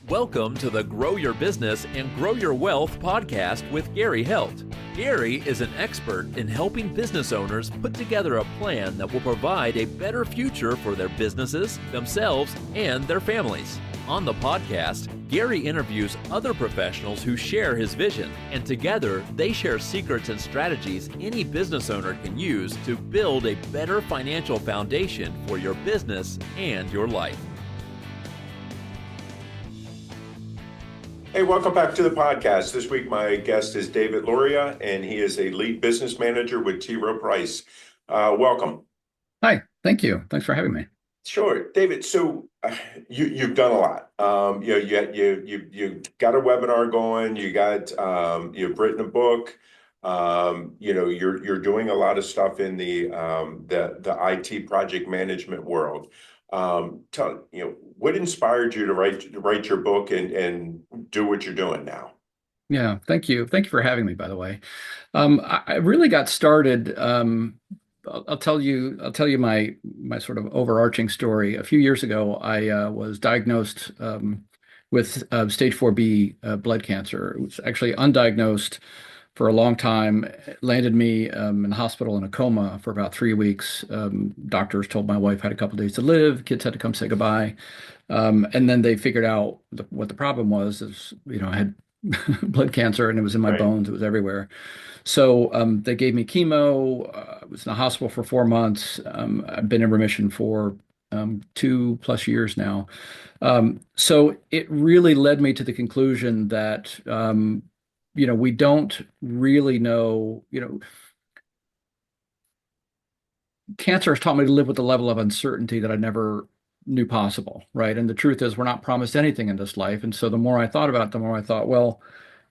Welcome to the Grow Your Business and Grow Your Wealth podcast with Gary Heldt. Gary is an expert in helping business owners put together a plan that will provide a better future for their businesses, themselves, and their families. On the podcast, Gary interviews other professionals who share his vision, and together they share secrets and strategies any business owner can use to build a better financial foundation for your business and your life. Hey, welcome back to the podcast. This week, my guest is David Luria, and he is a lead business manager with Rowe Price. Welcome. Hi, thank you. Thanks for having me. Sure, David. So you've done a lot. You got a webinar going. You've written a book. You're doing a lot of stuff in the IT project management world. What inspired you to write your book and do what you're doing now? Yeah, thank you. Thank you for having me, by the way. I really got started. I'll tell you my sort of overarching story. A few years ago, I was diagnosed with stage 4B blood cancer. It was actually undiagnosed for a long time. It landed me in the hospital in a coma for about 3 weeks. Doctors told my wife had a couple days to live. Kids had to come say goodbye. And then they figured out what the problem was. Is, I had blood cancer and it was in my bones. It was everywhere. So they gave me chemo. I was in the hospital for 4 months. I've been in remission for 2+ years now. So it really led me to the conclusion that we don't really know, cancer has taught me to live with a level of uncertainty that I never knew possible, right? And the truth is we're not promised anything in this life. And so the more I thought about it, the more I thought, well,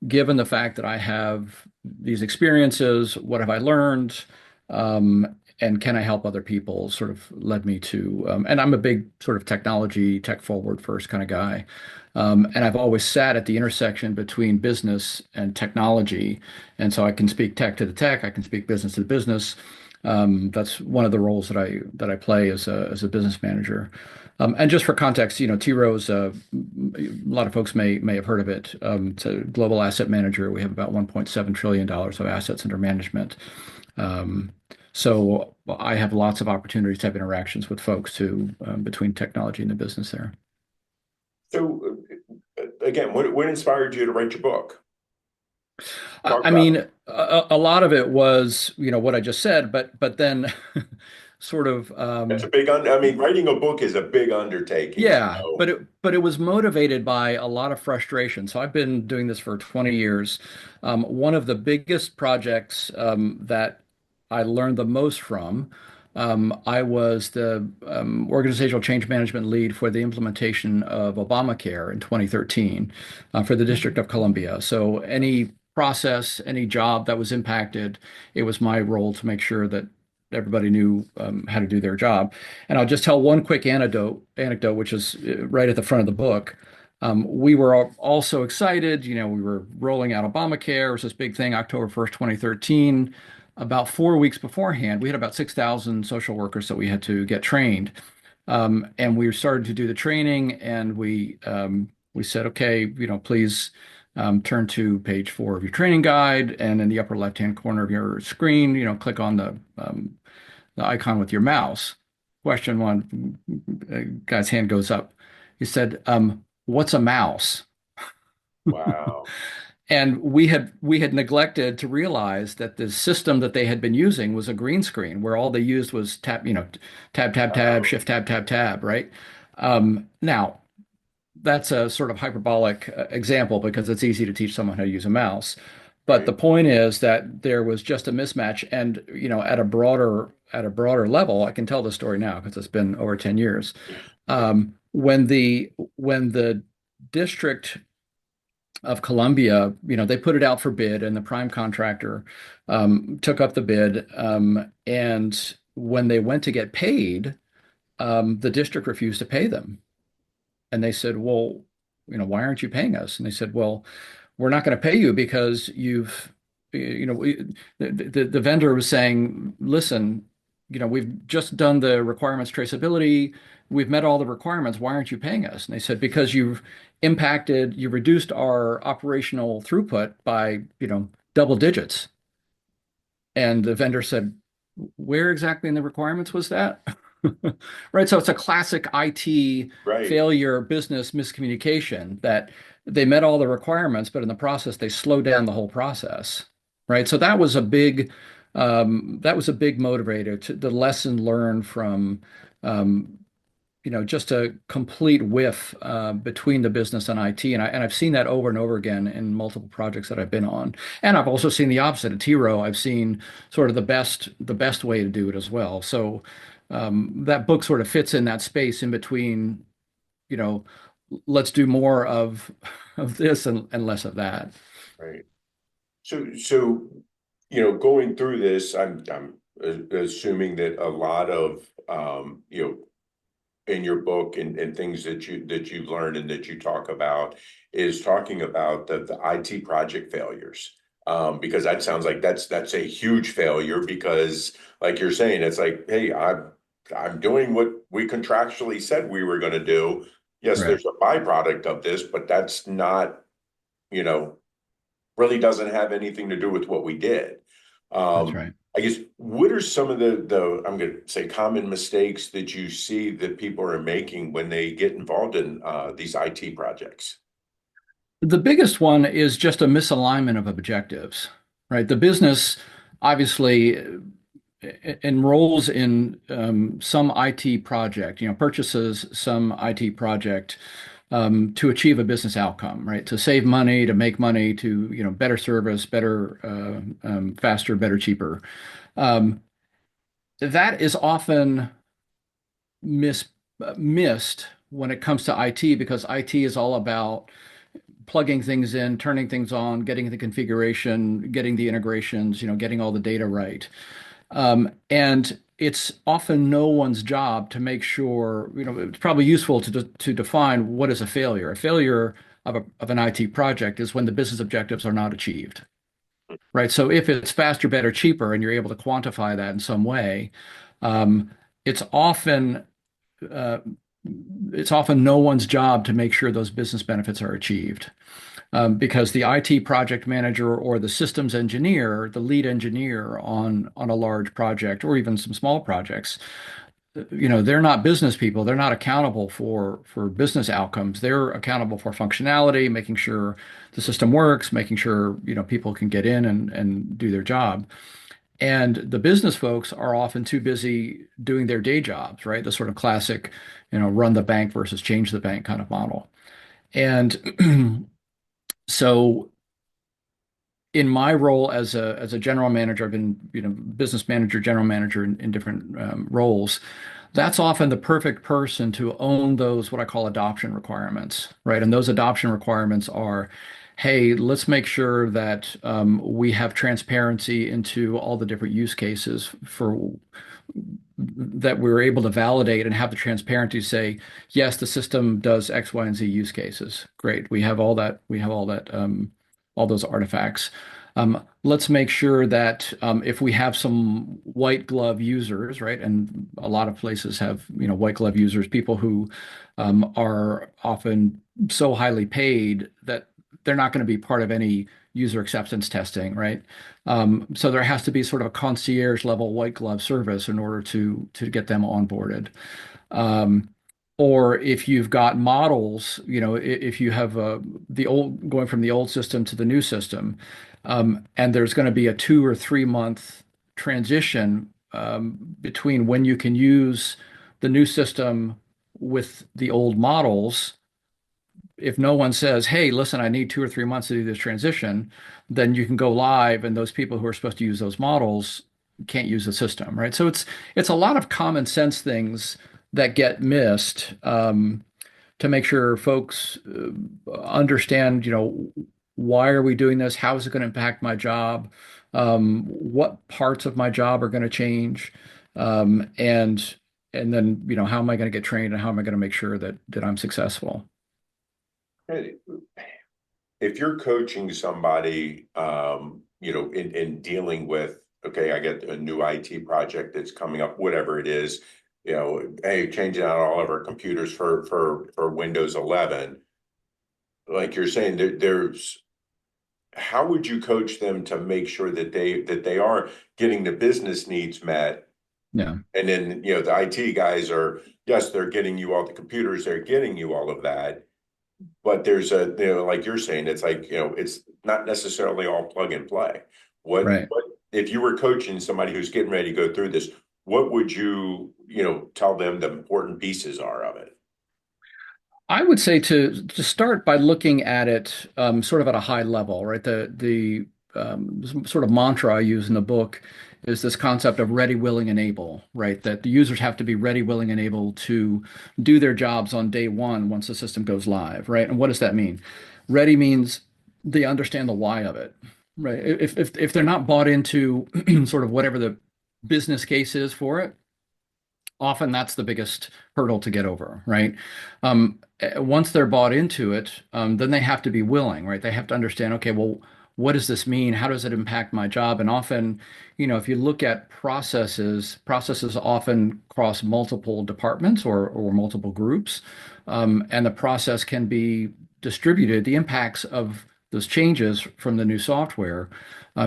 given the fact that I have these experiences, what have I learned? And can I help other people sort of led me to, and I'm a big sort of technology, tech forward first kind of guy. And I've always sat at the intersection between business and technology. And so I can speak tech to the tech, I can speak business to the business. That's one of the roles that I play as a business manager. And just for context, T. Rowe's, a lot of folks may have heard of it. It's a global asset manager. We have about $1.7 trillion of assets under management. So I have lots of opportunities to have interactions with folks too, between technology and the business there. So again, what inspired you to write your book? I mean, a lot of it was, what I just said, but then sort of. That's a big, writing a book is a big undertaking. Yeah, but it was motivated by a lot of frustration. So I've been doing this for 20 years. One of the biggest projects that I learned the most from, I was the organizational change management lead for the implementation of Obamacare in 2013 for the District of Columbia. So any process, any job that was impacted, it was my role to make sure that everybody knew how to do their job. And I'll just tell one quick anecdote, which is right at the front of the book. We were all so excited. We were rolling out Obamacare. It was this big thing, October 1st, 2013. About 4 weeks beforehand, we had about 6,000 social workers that we had to get trained. And we started to do the training, and we said, okay, please turn to page 4 of your training guide, and in the upper left-hand corner of your screen, click on the icon with your mouse. Question 1, guy's hand goes up. He said, "What's a mouse?" Wow. And we had neglected to realize that the system that they had been using was a green screen where all they used was tab, shift tab, right? Now, that's a sort of hyperbolic example because it's easy to teach someone how to use a mouse. But the point is that there was just a mismatch, and at a broader level, I can tell the story now because it's been over 10 years. When the District of Columbia, they put it out for bid, and the prime contractor took up the bid. And when they went to get paid, the district refused to pay them. And they said, well, why aren't you paying us? And they said, well, we're not going to pay you because the vendor was saying, listen, we've just done the requirements traceability. we've met all the requirements. Why aren't you paying us? And they said, because you reduced our operational throughput by, double digits. And the vendor said, where exactly in the requirements was that? Right. So it's a classic IT Right. failure, business miscommunication, that they met all the requirements, but in the process, they slowed down the whole process. Right. So that was a big motivator to the lesson learned from, um, just a complete whiff between the business and IT. And I've seen that over and over again in multiple projects that I've been on. And I've also seen the opposite at T Rowe. I've seen sort of the best way to do it as well. So that book sort of fits in that space in between, you know, let's do more of this and less of that. Right. So, going through this, I'm assuming that a lot of, in your book and things that you've learned and that you talk about is talking about the IT project failures. Because that sounds like that's a huge failure because, like you're saying, it's like, hey, I'm doing what we contractually said we were going to do. Yes, Right. there's a byproduct of this, but that's not, you know, really doesn't have anything to do with what we did. That's Um, right. I guess what are some of the I'm going to say common mistakes that you see that people are making when they get involved in these IT projects? The biggest one is just a misalignment of objectives, right? The business obviously enrolls in some IT project, purchases some IT project to achieve a business outcome, right? To save money, to make money, to, better service, better, faster, better, cheaper. Um, that is often missed when it comes to IT because IT is all about plugging things in, turning things on, getting the configuration, getting the integrations, getting all the data right. And it's often no one's job to make sure, it's probably useful to define what is a failure. A failure of an IT project is when the business objectives are not achieved, right? So if it's faster, better, cheaper, and you're able to quantify that in some way, um, it's often uh, it's often no one's job to make sure those business benefits are achieved. Because the IT project manager or the systems engineer, the lead engineer on a large project or even some small projects, they're not business people. They're not accountable for business outcomes. They're accountable for functionality, making sure the system works, making sure people can get in and do their job. And the business folks are often too busy doing their day jobs, right? The sort of classic, run the bank versus change the bank kind of model. And so in my role as a general manager, I've been business manager, general manager in different roles. That's often the perfect person to own those what I call adoption requirements, right? And those adoption requirements are, hey, let's make sure that we have transparency into all the different use cases for that we're able to validate and have the transparency to say, yes, the system does X, Y, and Z use cases. Great. We have all that. We have all that, all those artifacts. Let's make sure that if we have some white glove users, right, and a lot of places have, white glove users, people who are often so highly paid that they're not going to be part of any user acceptance testing, right? So there has to be sort of a concierge level white glove service in order to get them onboarded. Um, or if you've got models, if you have the old going from the old system to the new system, and there's going to be a 2 or 3 month transition between when you can use the new system with the old models. If no one says, hey, listen, I need 2 or 3 months to do this transition, then you can go live, and those people who are supposed to use those models can't use the system, right? So it's a lot of common sense things that get missed to make sure folks understand, why are we doing this? How is it going to impact my job? What parts of my job are going to change? And then, how am I going to get trained and how am I going to make sure that I'm successful? Hey, if you're coaching somebody, in dealing with, okay, I get a new IT project that's coming up, whatever it is, hey, changing out all of our computers for Windows 11. Like you're saying, there's how would you coach them to make sure that they are getting the business needs met? Yeah. And then, the IT guys are, yes, they're getting you all the computers, they're getting you all of that. But there's like you're saying, it's like, it's not necessarily all plug and play. Right. What if you were coaching somebody who's getting ready to go through this, what would tell them the important pieces are of it? I would say to start by looking at it sort of at a high level, right? The sort of mantra I use in the book is this concept of ready, willing, and able, right? That the users have to be ready, willing, and able to do their jobs on day one once the system goes live, right? And what does that mean? Ready means they understand the why of it, right? If they're not bought into sort of whatever the business case is for it, often that's the biggest hurdle to get over, right? Once they're bought into it, then they have to be willing, right? They have to understand, okay, well, what does this mean? How does it impact my job? And often, if you look at processes often cross multiple departments or multiple groups, and the process can be distributed. The impacts of those changes from the new software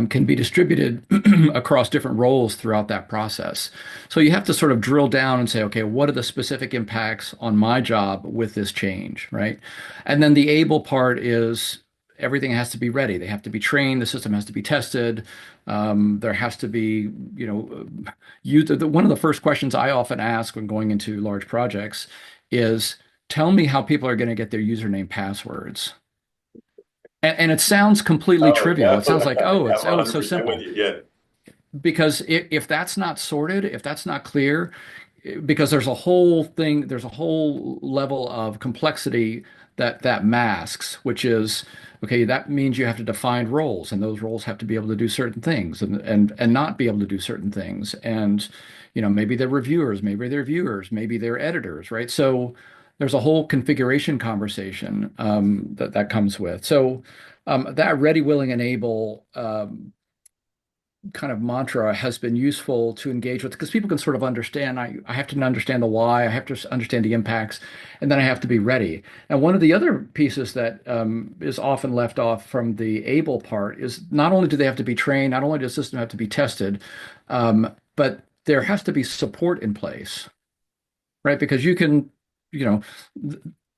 can be distributed across different roles throughout that process. So you have to sort of drill down and say, okay, what are the specific impacts on my job with this change, right? And then the able part is everything has to be ready. They have to be trained. The system has to be tested. There has to be, one of the first questions I often ask when going into large projects is, tell me how people are going to get their username passwords. And it sounds completely Oh, trivial. yeah. It sounds like, oh, I'm it's so 100% with simple. you. Yeah. Because if that's not sorted, if that's not clear, because there's a whole level of complexity that masks, which is, okay, that means you have to define roles, and those roles have to be able to do certain things and not be able to do certain things. And, maybe they're reviewers, maybe they're viewers, maybe they're editors, right? So there's a whole configuration conversation that comes with. So that ready, willing, and able kind of mantra has been useful to engage with because people can sort of understand. I have to understand the why, I have to understand the impacts, and then I have to be ready. And one of the other pieces that is often left off from the able part is not only do they have to be trained, not only does the system have to be tested, but there has to be support in place, right? Because you know,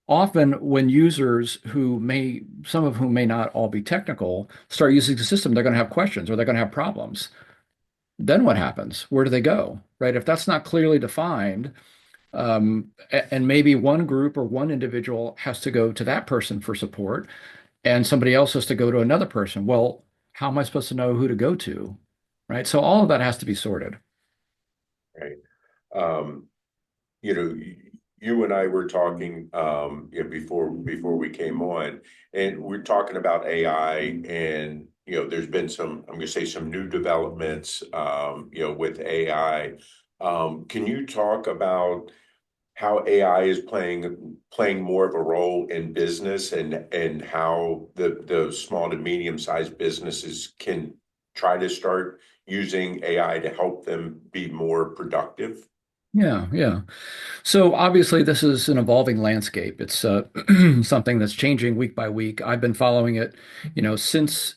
often when users some of whom may not all be technical, start using the system, they're going to have questions or they're going to have problems. Then what happens? Where do they go? Right? If that's not clearly defined, and maybe one group or one individual has to go to that person for support, and somebody else has to go to another person. Well, how am I supposed to know who to go to? Right? So all of that has to be sorted. Right. Um, you know, you and I were talking before we came on, and we're talking about AI, and there's been some, I'm going to say, some new developments, with AI. Can you talk about how AI is playing more of a role in business, and how the small to medium sized businesses can try to start using AI to help them be more productive? Yeah, yeah. So obviously, this is an evolving landscape. It's something that's changing week by week. I've been following it, since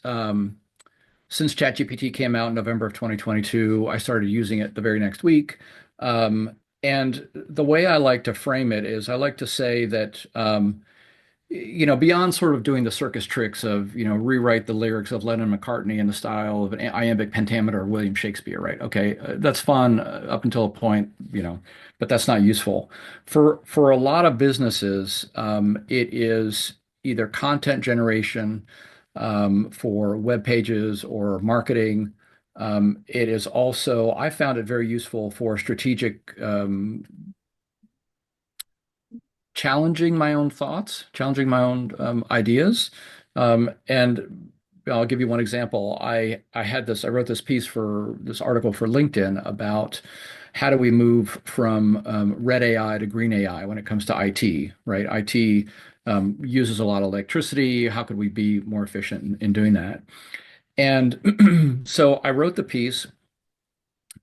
ChatGPT came out in November of 2022. I started using it the very next week. And the way I like to frame it is I like to say that beyond sort of doing the circus tricks of, rewrite the lyrics of Lennon McCartney in the style of an iambic pentameter or William Shakespeare, right? Okay, that's fun up until a point, but that's not useful. For a lot of businesses, it is either content generation for web pages or marketing. It is also, I found it very useful for strategic challenging my own thoughts, challenging my own ideas. And I'll give you one example. I wrote this article for LinkedIn about how do we move from red AI to green AI when it comes to IT, right? IT uses a lot of electricity. How could we be more efficient in doing that? And so I wrote the piece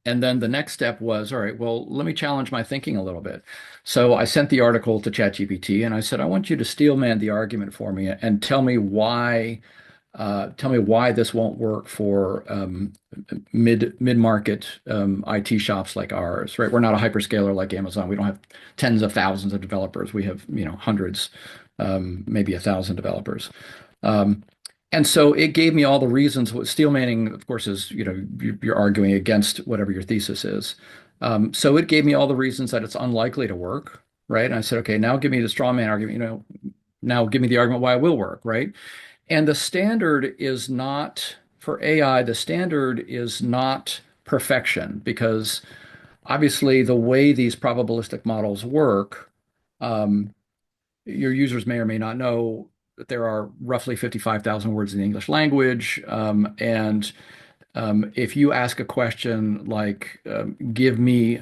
And then the next step was, all right, well, let me challenge my thinking a little bit. So I sent the article to ChatGPT and I said, I want you to steelman the argument for me and tell me why this won't work for mid-market IT shops like ours, right? We're not a hyperscaler like Amazon. We don't have tens of thousands of developers. We have, hundreds, maybe 1,000 developers. Um, and so it gave me all the reasons. What steel manning, of course, is, you're arguing against whatever your thesis is. So it gave me all the reasons that it's unlikely to work, right? And I said, okay, now give me the straw man argument, now give me the argument why it will work, right? And the standard is not for AI, the standard is not perfection because obviously the way these probabilistic models work, um, your users may or may not know that there are roughly 55,000 words in the English language. And if you ask a question like, give me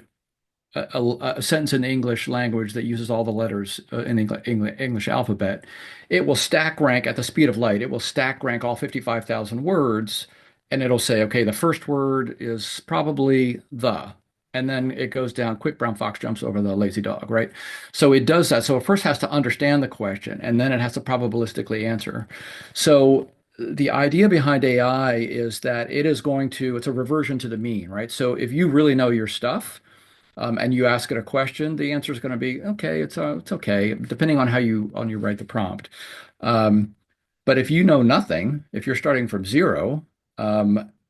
a sentence in the English language that uses all the letters in the English alphabet, it will stack rank at the speed of light. It will stack rank all 55,000 words, and it'll say, okay, the first word is probably the, and then it goes down, quick brown fox jumps over the lazy dog, right? So it does that. So it first has to understand the question, and then it has to probabilistically answer. So the idea behind AI is that it's a reversion to the mean, right? So if you really know your stuff, and you ask it a question, the answer is going to be okay. It's okay, depending on on you write the prompt. Um, but if you know nothing, if you're starting from zero,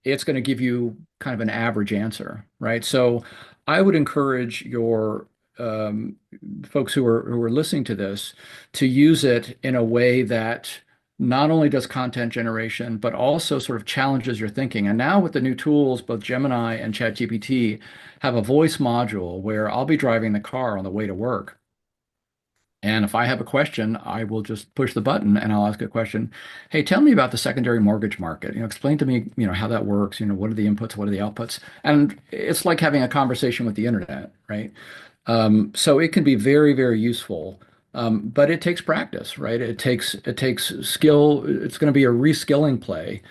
it's going to give you kind of an average answer, right? So I would encourage your folks who are listening to this to use it in a way that not only does content generation, but also sort of challenges your thinking. And now with the new tools, both Gemini and ChatGPT have a voice module where I'll be driving the car on the way to work. And if I have a question, I will just push the button and I'll ask a question. Hey, tell me about the secondary mortgage market. Explain to me, how that works. What are the inputs? What are the outputs? And it's like having a conversation with the internet, right? So it can be very, very useful. But it takes practice, right? It takes skill. It's going to be a reskilling play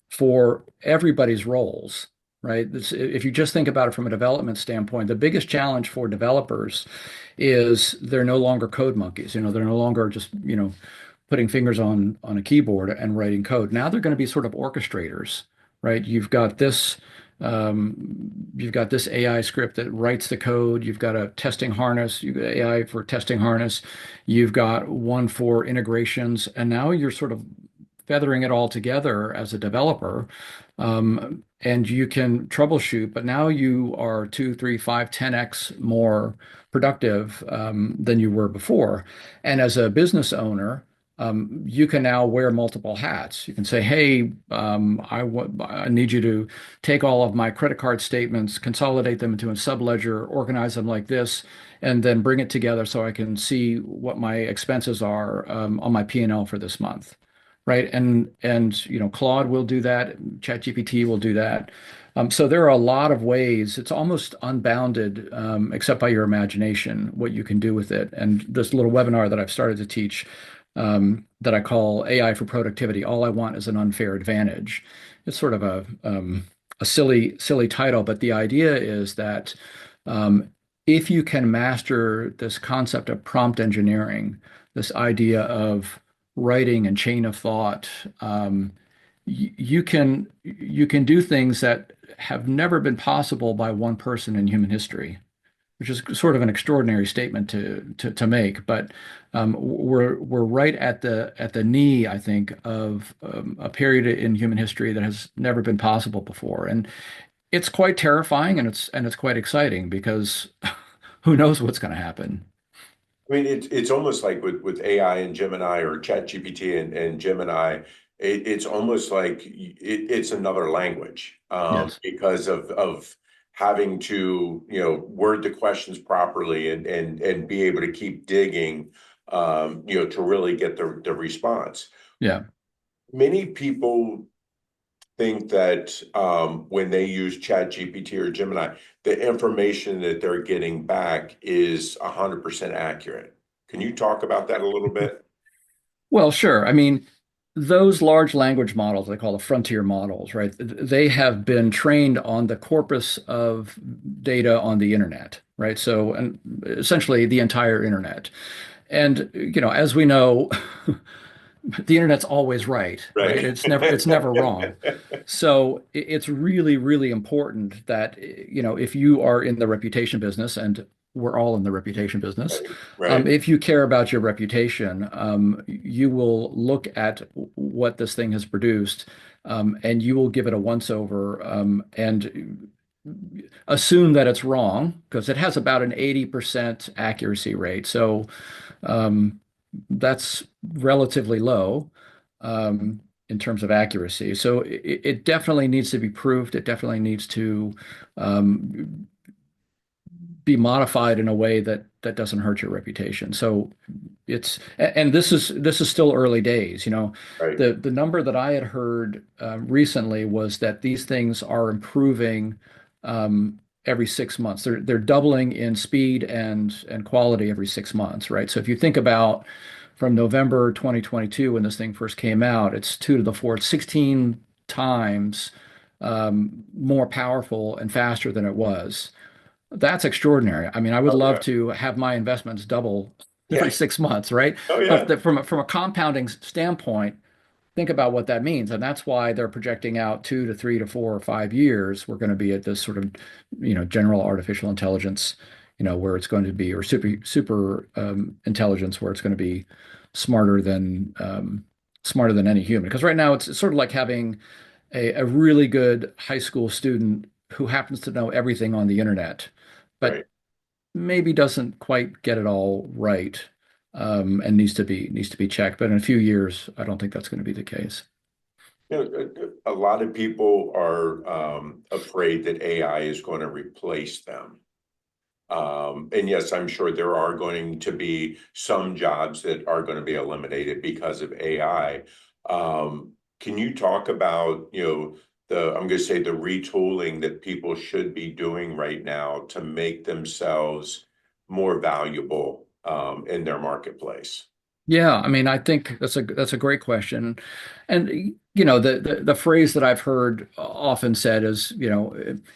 for everybody's roles, right? If you just think about it from a development standpoint, the biggest challenge for developers is they're no longer code monkeys. They're no longer just, putting fingers on a keyboard and writing code. Now they're going to be sort of orchestrators, right? You've got this AI script that writes the code. You've got a testing harness. You've got AI for testing harness. You've got one for integrations, and now you're sort of feathering it all together as a developer. And you can troubleshoot, but now you are 2, 3, 5, 10x more productive than you were before. And as a business owner, you can now wear multiple hats. You can say, hey, I need you to take all of my credit card statements, consolidate them into a subledger, organize them like this, and then bring it together so I can see what my expenses are on my P&L for this month. Right. And Claude will do that. ChatGPT will do that. So there are a lot of ways. It's almost unbounded, except by your imagination, what you can do with it. And this little webinar that I've started to teach, that I call AI for Productivity. All I want is an unfair advantage. It's sort of a silly title, but the idea is that if you can master this concept of prompt engineering, this idea of writing and chain of thought, you can do things that have never been possible by one person in human history, which is sort of an extraordinary statement to make. But we're right at the knee, I think, of a period in human history that has never been possible before, and it's quite terrifying and it's quite exciting because who knows what's going to happen. I mean, it's almost like with AI and Gemini or ChatGPT and Gemini, it's almost like it's another language Yes. because of having to, word the questions properly and be able to keep digging, to really get the response. Yeah. Many people think that when they use ChatGPT or Gemini, the information that they're getting back is 100% accurate. Can you talk about that a little bit? Well, sure. I mean, those large language models, they call the frontier models, right? They have been trained on the corpus of data on the internet, right? So, and essentially the entire internet. And, as we know, the internet's always right, right? Right. It's never wrong. So it's really, really important that, if you are in the reputation business, and we're all in the reputation business, Right. Right. if you care about your reputation, you will look at what this thing has produced, and you will give it a once over, and assume that it's wrong because it has about an 80% accuracy rate. So, um, that's relatively low, in terms of accuracy. So it definitely needs to be proved. It definitely needs to, be modified in a way that doesn't hurt your reputation. So and this is still early days. Right. The number that I had heard recently was that these things are improving, every 6 months. They're doubling in speed and quality every 6 months, right? So if you think about from November 2022 when this thing first came out, it's 2 to the 4, 16 times more powerful and faster than it was. That's extraordinary. I mean, I would Oh love yeah. to have my investments double every Yeah. 6 months, right? Oh But yeah. from a compounding standpoint, think about what that means. And that's why they're projecting out 2 to 3 to 4 or 5 years. We're going to be at this sort of, general artificial intelligence, where it's going to be, or super intelligence, where it's going to be smarter than any human. Because right now it's sort of like having a really good high school student who happens to know everything on the internet, but Right. maybe doesn't quite get it all right, and needs to be checked. But in a few years, I don't think that's going to be the case. A lot of people are afraid that AI is going to replace them. And yes, I'm sure there are going to be some jobs that are going to be eliminated because of AI. Can you talk about, I'm going to say the retooling that people should be doing right now to make themselves more valuable in their marketplace? Yeah, I mean, I think that's a great question, and the phrase that I've heard often said is,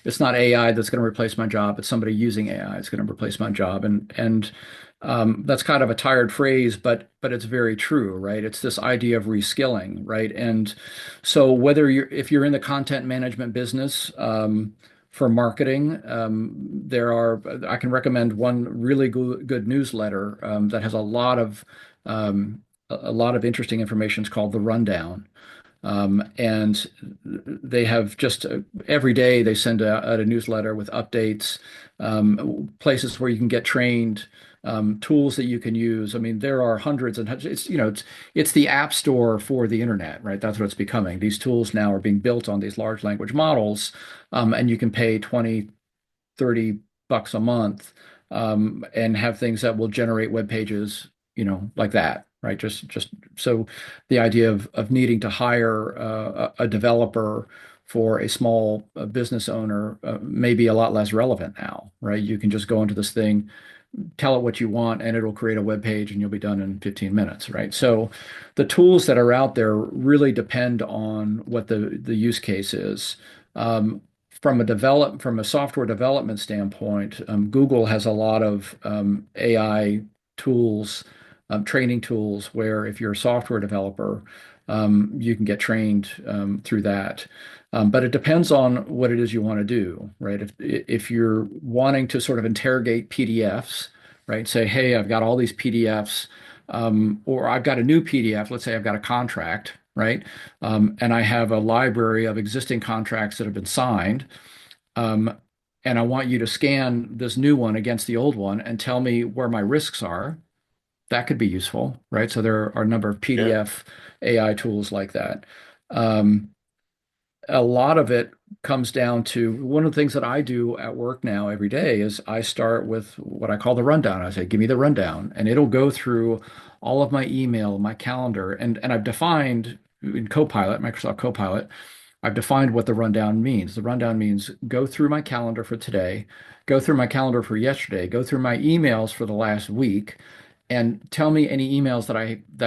it's not AI that's going to replace my job; it's somebody using AI that's going to replace my job, and that's kind of a tired phrase, but it's very true, right? It's this idea of reskilling, right? And so if you're in the content management business, for marketing, I can recommend one really good newsletter, that has a lot of interesting information. It's called The Rundown. And they have just every day they send out a newsletter with updates, places where you can get trained, tools that you can use. I mean, there are hundreds and hundreds. It's the app store for the internet, right? That's what it's becoming. These tools now are being built on these large language models, and you can pay 20, 30 bucks a month, and have things that will generate web pages, like that, right? Just so the idea of needing to hire a developer for a small business owner, may be a lot less relevant now, right? You can just go into this thing, tell it what you want, and it'll create a web page, and you'll be done in 15 minutes, right? So the tools that are out there really depend on what the use case is. From a software development standpoint, Google has a lot of AI tools, training tools, where if you're a software developer, you can get trained through that. But it depends on what it is you want to do, right? If you're wanting to sort of interrogate PDFs, right? Say, hey, I've got all these PDFs, or I've got a new PDF. Let's say I've got a contract, right? And I have a library of existing contracts that have been signed. Um, and I want you to scan this new one against the old one and tell me where my risks are. That could be useful, right? So there are a number of Yeah. PDF AI tools like that. Um, a lot of it comes down to one of the things that I do at work now every day is I start with what I call the rundown. I say, give me the rundown, and it'll go through all of my email, my calendar, and I've defined in Copilot, Microsoft Copilot, I've defined what the rundown means. The rundown means go through my calendar for today, go through my calendar for yesterday, go through my emails for the last week, and tell me any emails that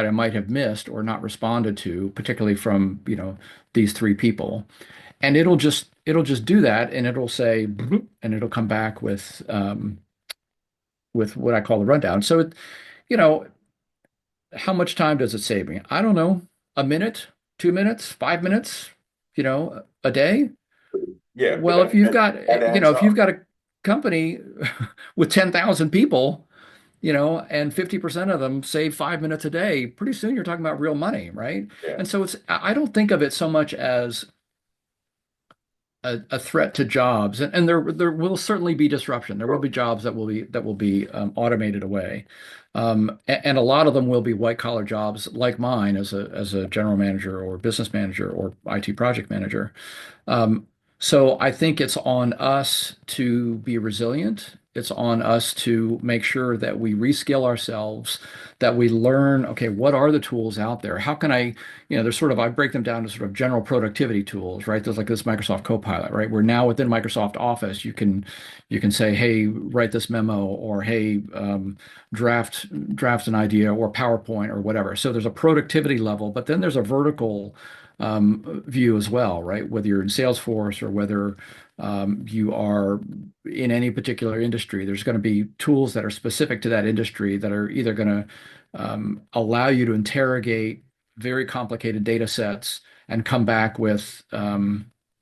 I might have missed or not responded to, particularly from, these three people. And it'll just do that, and it'll say, "Bloop," and it'll come back with what I call the rundown. So you know, how much time does it save me? I don't know, a minute, 2 minutes, 5 minutes, a day. Yeah, but Well, if you've got, that adds if you've up. got a company with 10,000 people, and 50% of them save 5 minutes a day, pretty soon you're talking about real money, right? Yeah, And so I don't think of it so much as a threat to jobs, and there will certainly be disruption. There will sure. be jobs that will be automated away, and a lot of them will be white collar jobs like mine as a general manager or business manager or IT project manager. Um, so I think it's on us to be resilient. It's on us to make sure that we reskill ourselves, that we learn, okay, what are the tools out there? How can there's I break them down to sort of general productivity tools, right? There's like this Microsoft Copilot, right? Where now within Microsoft Office, you can say, hey, write this memo, or hey, draft an idea, or PowerPoint, or whatever. So there's a productivity level, but then there's a vertical view as well, right? Whether you're in Salesforce or whether you are in any particular industry, there's going to be tools that are specific to that industry that are either going to allow you to interrogate very complicated data sets and come back with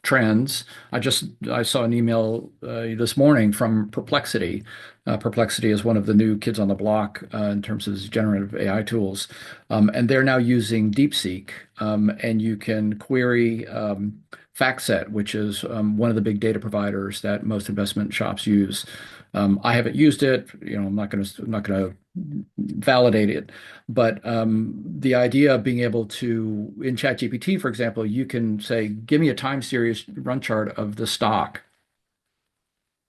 trends. I saw an email this morning from Perplexity. Perplexity is one of the new kids on the block in terms of these generative AI tools, and they're now using DeepSeek, and you can query FactSet, which is one of the big data providers that most investment shops use. I haven't used it. I'm not going to validate it, but the idea of being able to, in ChatGPT, for example, you can say, "Give me a time series run chart of the stock."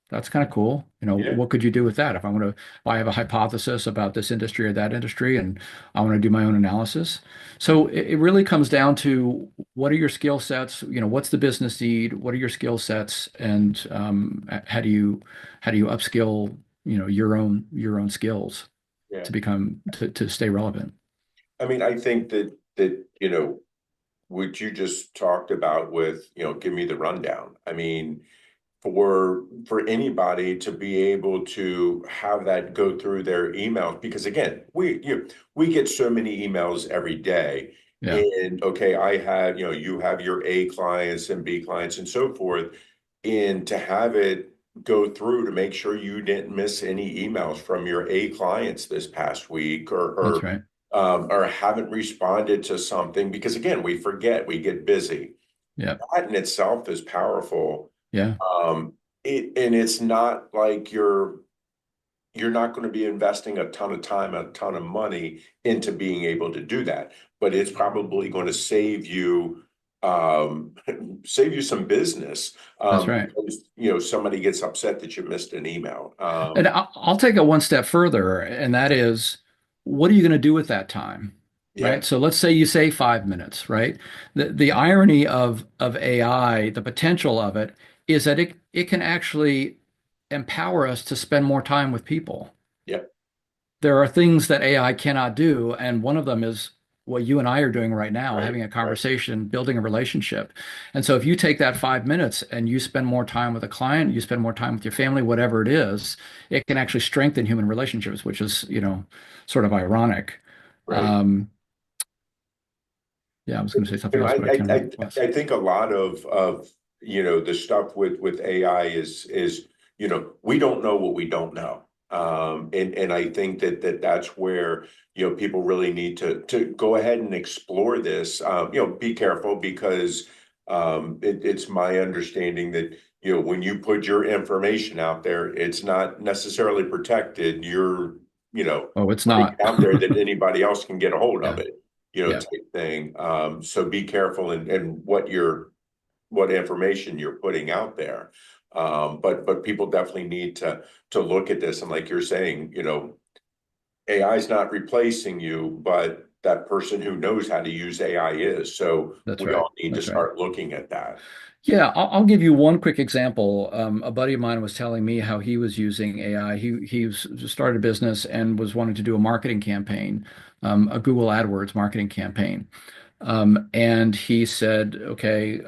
That's kind of cool. Yeah. What could you do with that? If I have a hypothesis about this industry or that industry, and I want to do my own analysis. So it really comes down to, what are your skill sets? What's the business need? What are your skill sets? And how do you upskill, your own skills Yeah. to stay relevant? I mean, I think that what you just talked about with, give me the rundown. I mean, for anybody to be able to have that go through their emails, because again, we get so many emails every day. Yeah, And okay, I have, you have your A clients and B clients and so forth. And to have it go through to make sure you didn't miss any emails from your A clients this past week, that's right. or haven't responded to something, because again, we forget, we get busy. Yeah, That in itself is powerful. yeah, um, and it's not like you're not going to be investing a ton of time, a ton of money into being able to do that, but it's probably going to um, save you some business, that's right. because somebody gets upset that you missed an email. And I'll take it one step further, and that is, what are you going to do with that time? Yeah, Right? So let's say you say 5 minutes, right? The irony of AI, the potential of it, is that it can actually empower us to spend more time with people. yeah, There are things that AI cannot do, and one of them is what you and I are doing right now, right, having a right, conversation, building a relationship. And so if you take that 5 minutes and you spend more time with a client, you spend more time with your family, whatever it is, it can actually strengthen human relationships, which is, sort of ironic. right. Um, yeah, I was going to say something else, but I can't remember what it was. I think a lot of the stuff with AI is we don't know what we don't know. And I think that's where people really need to go ahead and explore this. Be careful, because it's my understanding that when you put your information out there, it's not necessarily protected. You're Oh, it's putting not. it out there that anybody else can get a hold of Yeah, it, yeah, type thing. So be careful in what information you're putting out there. But people definitely need to look at this, and like you're saying, AI is not replacing you, but that person who knows how to use AI is. So That's we right. all need to That's right. start looking at that. Yeah, I'll give you one quick example. A buddy of mine was telling me how he was using AI. Started a business and was wanting to do a marketing campaign, a Google AdWords marketing campaign. And he said, "Okay,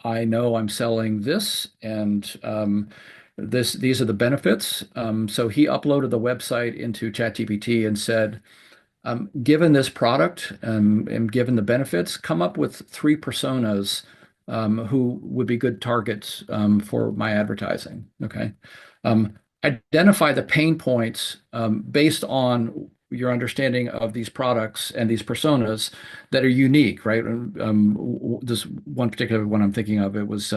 I know I'm selling this, and these are the benefits." So he uploaded the website into ChatGPT and said, given this product and given the benefits, come up with three personas who would be good targets for my advertising. Okay. Identify the pain points based on your understanding of these products and these personas that are unique, right? This one particular one I'm thinking of, it was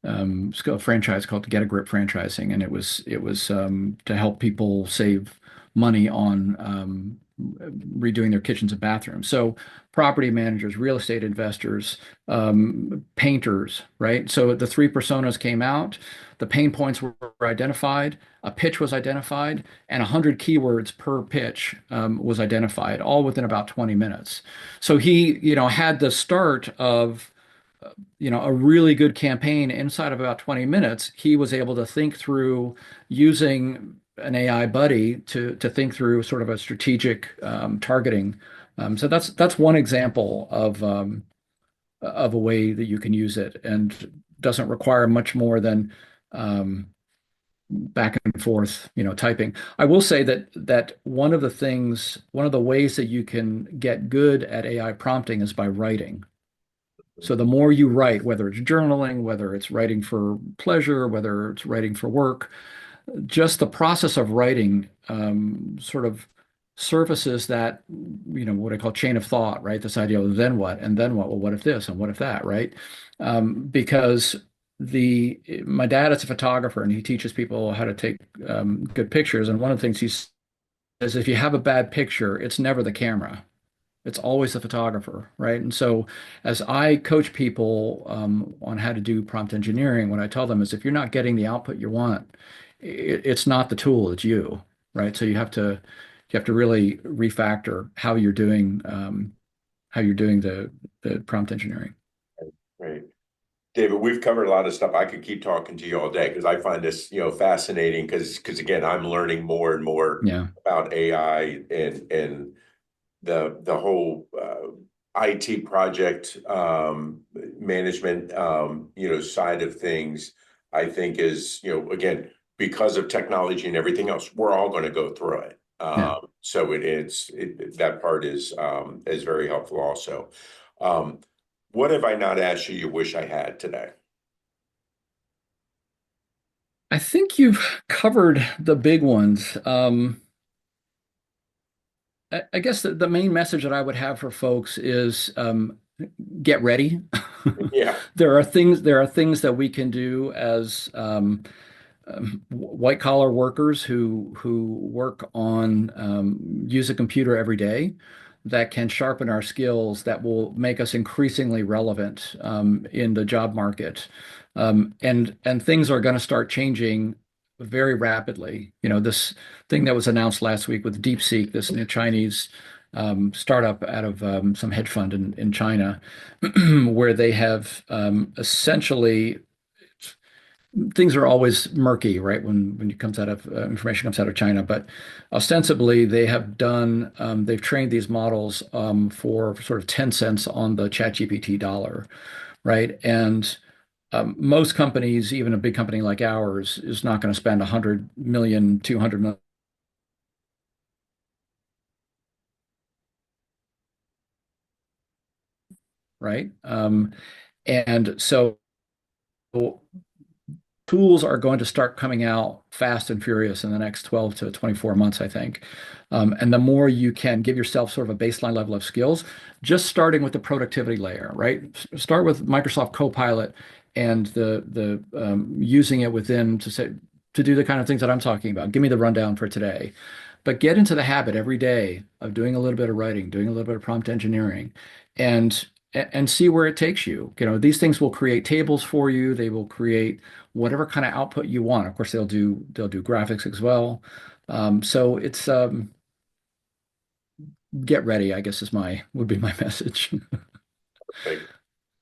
it's got a franchise called Get a Grip Franchising, and it was to help people save money on redoing their kitchens and bathrooms. So property managers, real estate investors, painters, right? So the three personas came out, the pain points were identified, a pitch was identified, and 100 keywords per pitch was identified, all within about 20 minutes. So he, had the start of a really good campaign inside of about 20 minutes. He was able to think through using an AI buddy to think through sort of a strategic targeting. So that's one example of a way that you can use it and doesn't require much more than back and forth, typing. I will say that one of the ways that you can get good at AI prompting is by writing. So the more you write, whether it's journaling, whether it's writing for pleasure, whether it's writing for work, just the process of writing sort of surfaces that, what I call chain of thought, right? This idea of then what, and then what? Well, what if this and what if that, right? Because my dad is a photographer and he teaches people how to take good pictures. And one of the things he says, if you have a bad picture, it's never the camera. It's always the photographer, right? And so, as I coach people on how to do prompt engineering, what I tell them is if you're not getting the output you want, it's not the tool, it's you, right? So you have to really refactor how you're doing the prompt engineering. Right. David, we've covered a lot of stuff. I could keep talking to you all day because I find this, fascinating because again, I'm learning more and more Yeah, about AI and the whole IT project management side of things. I think is, again, because of technology and everything else, we're all going to go through it. yeah. So that part is very helpful also. Um, what have I not asked you wish I had today? I think you've covered the big ones. I guess the main message that I would have for folks is get ready. Yeah. There are things that we can do as white collar workers who work on use a computer every day that can sharpen our skills that will make us increasingly relevant in the job market. And things are going to start changing very rapidly. This thing that was announced last week with DeepSeek, this new Chinese startup out of some hedge fund in China, where they have essentially things are always murky, right? When it comes out of information comes out of China, but ostensibly they've trained these models for sort of 10 cents on the ChatGPT dollar, right? And most companies, even a big company like ours, is not going to spend 100 million, 200 million, right? And so tools are going to start coming out fast and furious in the next 12 to 24 months, I think. And the more you can give yourself sort of a baseline level of skills, just starting with the productivity layer, right? Start with Microsoft Copilot and the using it within to do the kind of things that I'm talking about. Give me the rundown for today. But get into the habit every day of doing a little bit of writing, doing a little bit of prompt engineering, and see where it takes you. These things will create tables for you. They will create whatever kind of output you want. Of course, they'll do graphics as well. So it's get ready, I guess would be my message. Perfect.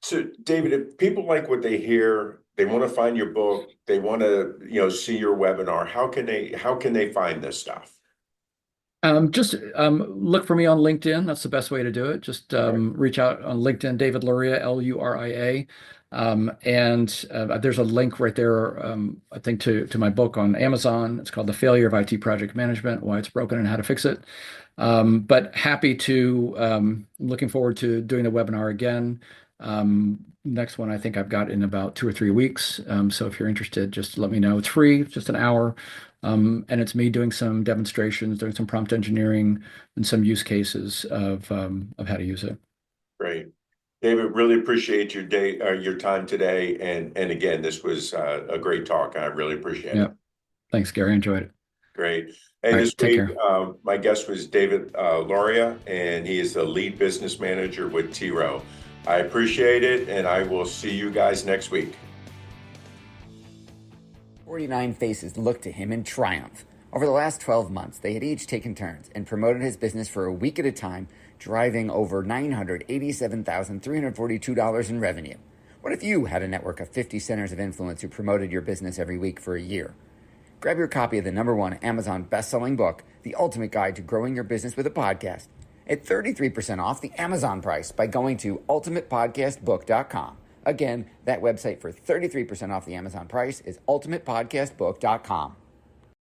So, David, if people like what they hear, they want to find your book, they want to, see your webinar, how can they find this stuff? Just look for me on LinkedIn. That's the best way to do it. Just Right. reach out on LinkedIn, David Luria, Luria. And there's a link right there, I think, to my book on Amazon. It's called The Failure of IT Project Management, Why It's Broken and How to Fix It. But happy to, looking forward to doing the webinar again. Next one I think I've got in about 2 or 3 weeks. So if you're interested, just let me know. It's free, it's just an hour. And it's me doing some demonstrations, doing some prompt engineering and some use cases of how to use it. Great. David, really appreciate your time today. And again, this was a great talk. I really appreciate Yeah. it. Thanks, Gary. I enjoyed it. Great. And All this right. Take week, care. my guest was David Luria, and he is the lead business manager with T Rowe. I appreciate it, and I will see you guys next week. 49 faces looked to him in triumph. Over the last 12 months, they had each taken turns and promoted his business for a week at a time, driving over $987,342 in revenue. What if you had a network of 50 centers of influence who promoted your business every week for a year? Grab your copy of the #1 Amazon best-selling book, The Ultimate Guide to Growing Your Business with a Podcast, at 33% off the Amazon price by going to ultimatepodcastbook.com. Again, that website for 33% off the Amazon price is ultimatepodcastbook.com.